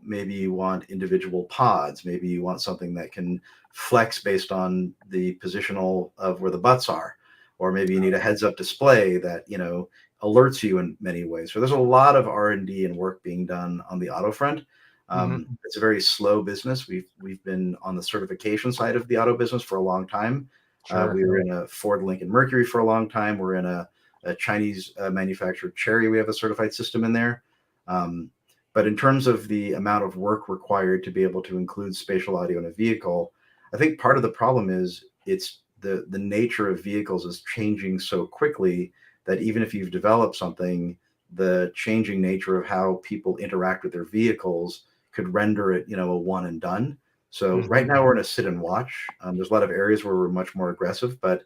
Maybe you want individual pods. Maybe you want something that can flex based on the positional of where the butts are. Or maybe you need a heads-up display that, alerts you in many ways. So there's a lot of R&D and work being done on the auto front. It's a very slow business. We've been on the certification side of the auto business for a long time. Sure. We were in a Ford, Lincoln, Mercury for a long time. We're in a Chinese manufactured Chery. We have a certified system in there. But in terms of the amount of work required to be able to include spatial audio in a vehicle, I think part of the problem is it's the nature of vehicles is changing so quickly that even if you've developed something, the changing nature of how people interact with their vehicles could render it, a one and done. So right now we're in a sit and watch. There's a lot of areas where we're much more aggressive, but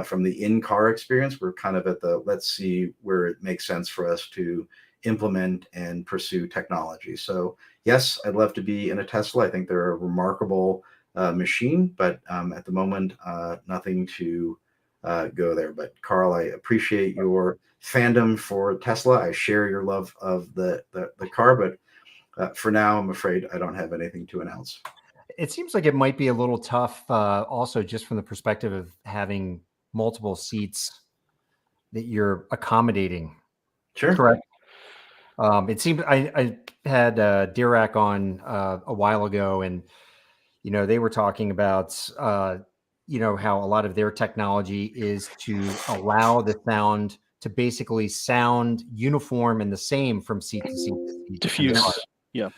from the in-car experience, we're kind of at the let's see where it makes sense for us to implement and pursue technology. So yes, I'd love to be in a Tesla. I think they're a remarkable machine, but at the moment, nothing to go there. But Carl, I appreciate your fandom for Tesla. I share your love of the car, but for now, I'm afraid I don't have anything to announce. It seems like it might be a little tough, also just from the perspective of having multiple seats that you're accommodating. Sure. Correct. It seemed I had Dirac on a while ago, and they were talking about how a lot of their technology is to allow the sound to basically sound uniform and the same from seat to seat to seat. Diffuse, yeah.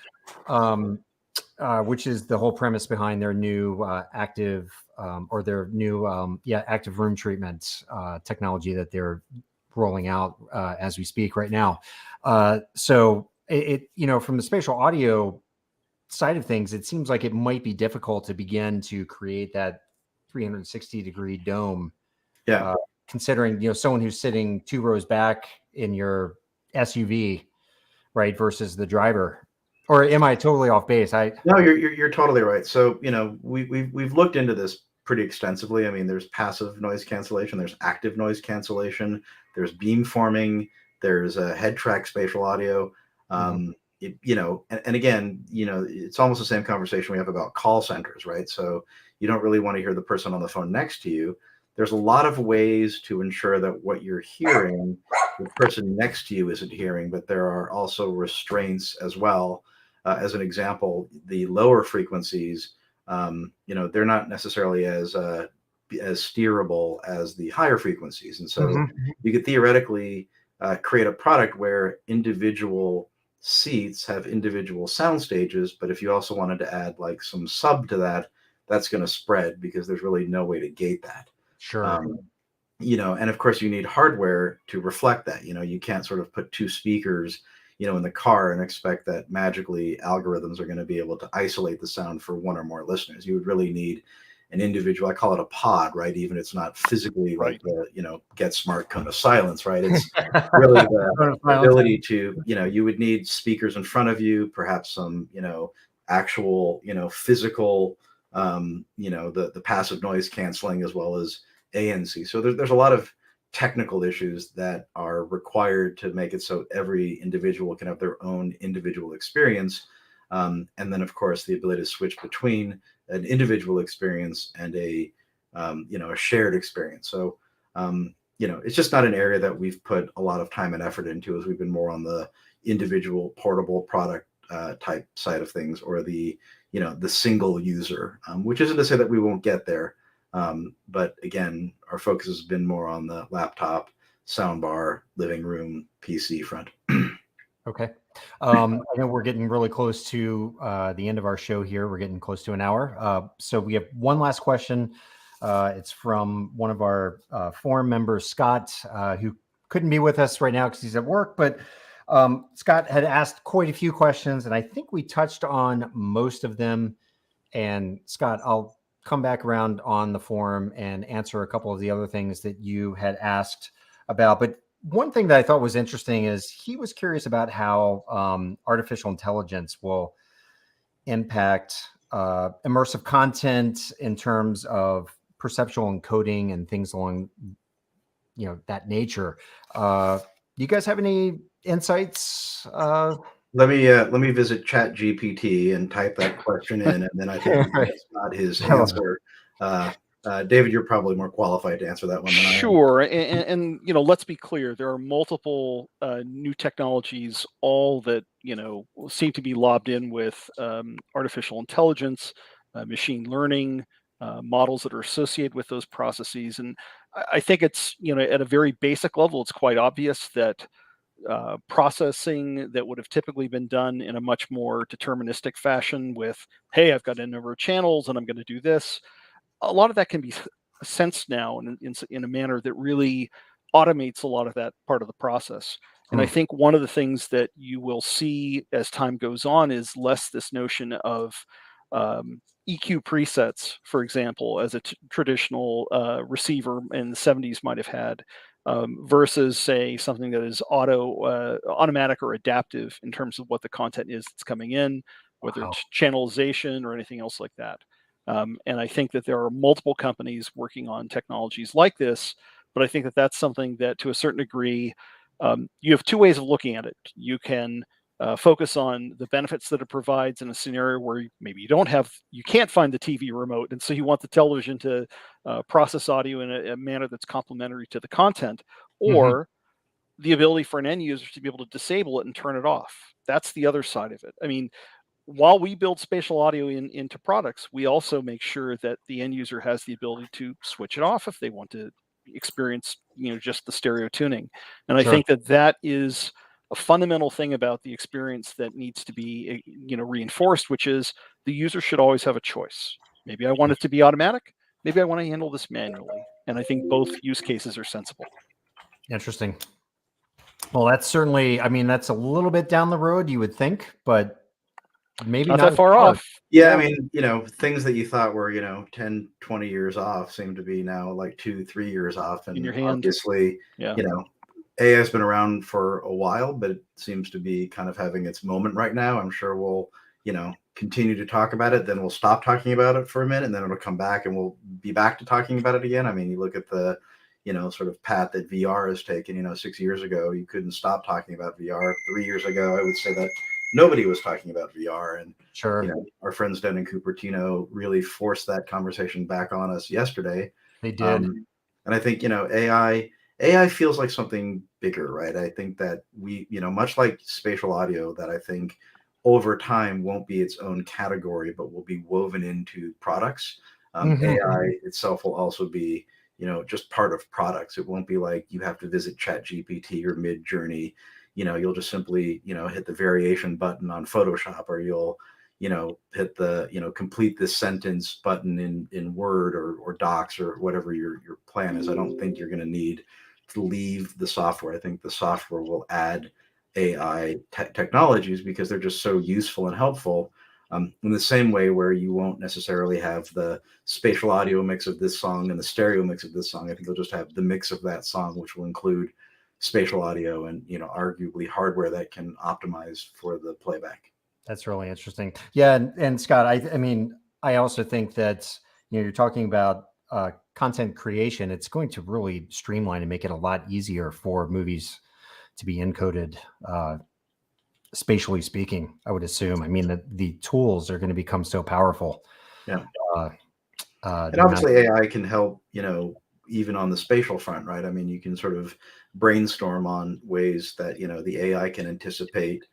Which is the whole premise behind their new active active room treatment technology that they're rolling out as we speak right now. So it from the spatial audio side of things, it seems like it might be difficult to begin to create that 360-degree dome. Yeah. Considering someone who's sitting 2 rows back in your SUV, right, versus the driver. Or am I totally off base? No, you're totally right. So we've looked into this pretty extensively. I mean, there's passive noise cancellation, there's active noise cancellation, there's beamforming, there's head track spatial audio. And again, it's almost the same conversation we have about call centers, right? So you don't really want to hear the person on the phone next to you. There's a lot of ways to ensure that what you're hearing, the person next to you isn't hearing, but there are also restraints as well. As an example, the lower frequencies, they're not necessarily as steerable as the higher frequencies. And so you could theoretically create a product where individual seats have individual sound stages, but if you also wanted to add like some sub to that, that's going to spread because there's really no way to gate that. Sure. And of course you need hardware to reflect that. You can't sort of put 2 speakers in the car and expect that magically algorithms are going to be able to isolate the sound for 1 or more listeners. You would really need an individual, I call it a pod, right? Even it's not physically like the, Get Smart Cone of Silence, right? It's really the ability to, you would need speakers in front of you, perhaps some, actual, physical, the passive noise canceling as well as ANC. So there's a lot of technical issues that are required to make it so every individual can have their own individual experience. And then of course the ability to switch between an individual experience and a shared experience. So, it's just not an area that we've put a lot of time and effort into, as we've been more on the individual portable product type side of things, or the single user, which isn't to say that we won't get there. But again, our focus has been more on the laptop, soundbar, living room, PC front. Okay. I know we're getting really close to the end of our show here. We're getting close to an hour. So we have one last question. It's from one of our forum members, Scott, who couldn't be with us right now because he's at work. But Scott had asked quite a few questions, and I think we touched on most of them. And Scott, I'll come back around on the forum and answer a couple of the other things that you had asked about. But one thing that I thought was interesting is he was curious about how artificial intelligence will impact immersive content in terms of perceptual encoding and things along, that nature. Do you guys have any insights? Let me visit Chat GPT and type that question in, and then I think that's not his answer. David, you're probably more qualified to answer that one than I am. Sure, and let's be clear. There are multiple new technologies, all that seem to be lobbed in with artificial intelligence, machine learning, models that are associated with those processes. And I think it's at a very basic level, it's quite obvious that processing that would have typically been done in a much more deterministic fashion with, hey, I've got a number of channels and I'm going to do this. A lot of that can be sensed now in a manner that really automates a lot of that part of the process. And I think one of the things that you will see as time goes on is less this notion of EQ presets, for example, as a traditional receiver in the 70s might have had, versus say something that is automatic or adaptive in terms of what the content is that's coming in, whether it's channelization or anything else like that. And I think that there are multiple companies working on technologies like this, but I think that that's something that to a certain degree, you have two ways of looking at it. You can focus on the benefits that it provides in a scenario where maybe you can't find the TV remote, and so you want the television to process audio in a manner that's complementary to the content, or the ability for an end user to be able to disable it and turn it off. That's the other side of it. I mean, while we build spatial audio into products, we also make sure that the end user has the ability to switch it off if they want to experience, just the stereo tuning. And I think that is a fundamental thing about the experience that needs to be, reinforced, which is the user should always have a choice. Maybe I want it to be automatic. Maybe I want to handle this manually. And I think both use cases are sensible. Interesting. Well, that's certainly, that's a little bit down the road, you would think, but maybe not that far off. Yeah, I mean, things that you thought were, 10, 20 years off seem to be now like 2-3 years off. And in your hand. Obviously, AI has been around for a while, but it seems to be kind of having its moment right now. I'm sure we'll, continue to talk about it. Then we'll stop talking about it for a minute, and then it'll come back and we'll be back to talking about it again. I mean, you look at the, sort of path that VR has taken. 6 years ago, you couldn't stop talking about VR. 3 years ago, I would say that nobody was talking about VR. And our friends down in Cupertino really forced that conversation back on us yesterday. They did. And I think, AI feels like something bigger, right? I think that we, much like spatial audio, that I think over time won't be its own category, but will be woven into products. AI itself will also be, just part of products. It won't be like you have to visit Chat GPT or Mid Journey. You'll just simply, hit the variation button on Photoshop, or you'll, hit the, complete this sentence button in Word or Docs or whatever your plan is. I don't think you're going to need to leave the software. I think the software will add AI technologies because they're just so useful and helpful. In the same way where you won't necessarily have the spatial audio mix of this song and the stereo mix of this song. I think you'll just have the mix of that song, which will include spatial audio and, arguably hardware that can optimize for the playback. That's really interesting. Yeah. And Scott, I also think that, you're talking about content creation. It's going to really streamline and make it a lot easier for movies to be encoded, spatially speaking, I would assume. The tools are going to become so powerful. Yeah. And obviously AI can help, even on the spatial front, right? You can sort of brainstorm on ways that, the AI can anticipate,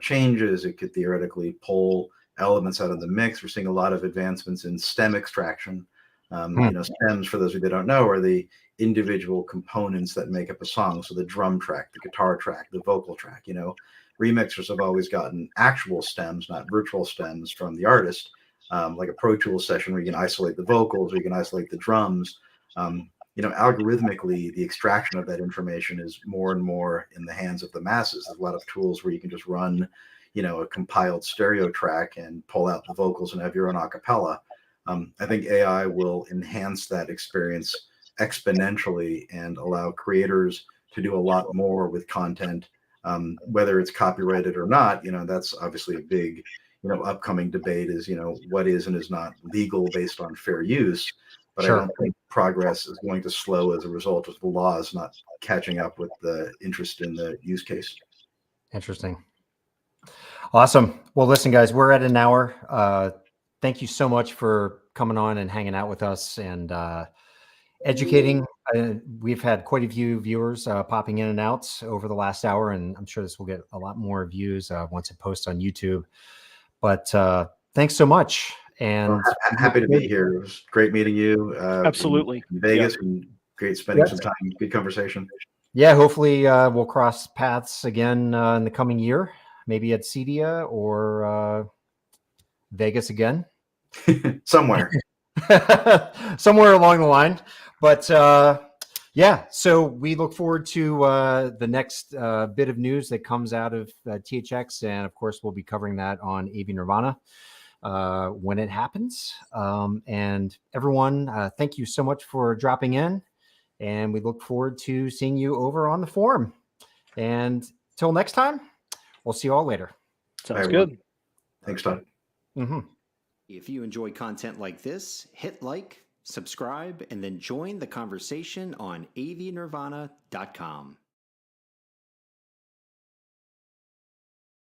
changes. It could theoretically pull elements out of the mix. We're seeing a lot of advancements in stem extraction. Stems, for those who don't know, are the individual components that make up a song. So the drum track, the guitar track, the vocal track. Remixers have always gotten actual stems, not virtual stems, from the artist, like a Pro Tools session where you can isolate the vocals, or you can isolate the drums. Algorithmically, the extraction of that information is more and more in the hands of the masses. There's a lot of tools where you can just run, a compiled stereo track and pull out the vocals and have your own acapella. I think AI will enhance that experience exponentially and allow creators to do a lot more with content, whether it's copyrighted or not. That's obviously a big, upcoming debate is, what is and is not legal based on fair use. But Sure. I don't think progress is going to slow as a result of the laws not catching up with the interest in the use case. Interesting. Awesome. Well, listen, guys, we're at an hour. Thank you so much for coming on and hanging out with us and educating. We've had quite a few viewers popping in and out over the last hour, and I'm sure this will get a lot more views once it posts on YouTube. But thanks so much. And happy to be here. It was great meeting you. Absolutely. In Vegas, and great spending some time. Good conversation. Yeah, hopefully we'll cross paths again in the coming year, maybe at Cedia or Vegas again. Somewhere along the line. But yeah, so we look forward to the next bit of news that comes out of THX. And of course, we'll be covering that on AV Nirvana when it happens. And everyone, thank you so much for dropping in. And we look forward to seeing you over on the forum. And till next time, we'll see you all later. Sounds good. Thanks, Todd. Mm-hmm. If you enjoy content like this, hit like, subscribe, and then join the conversation on avnirvana.com.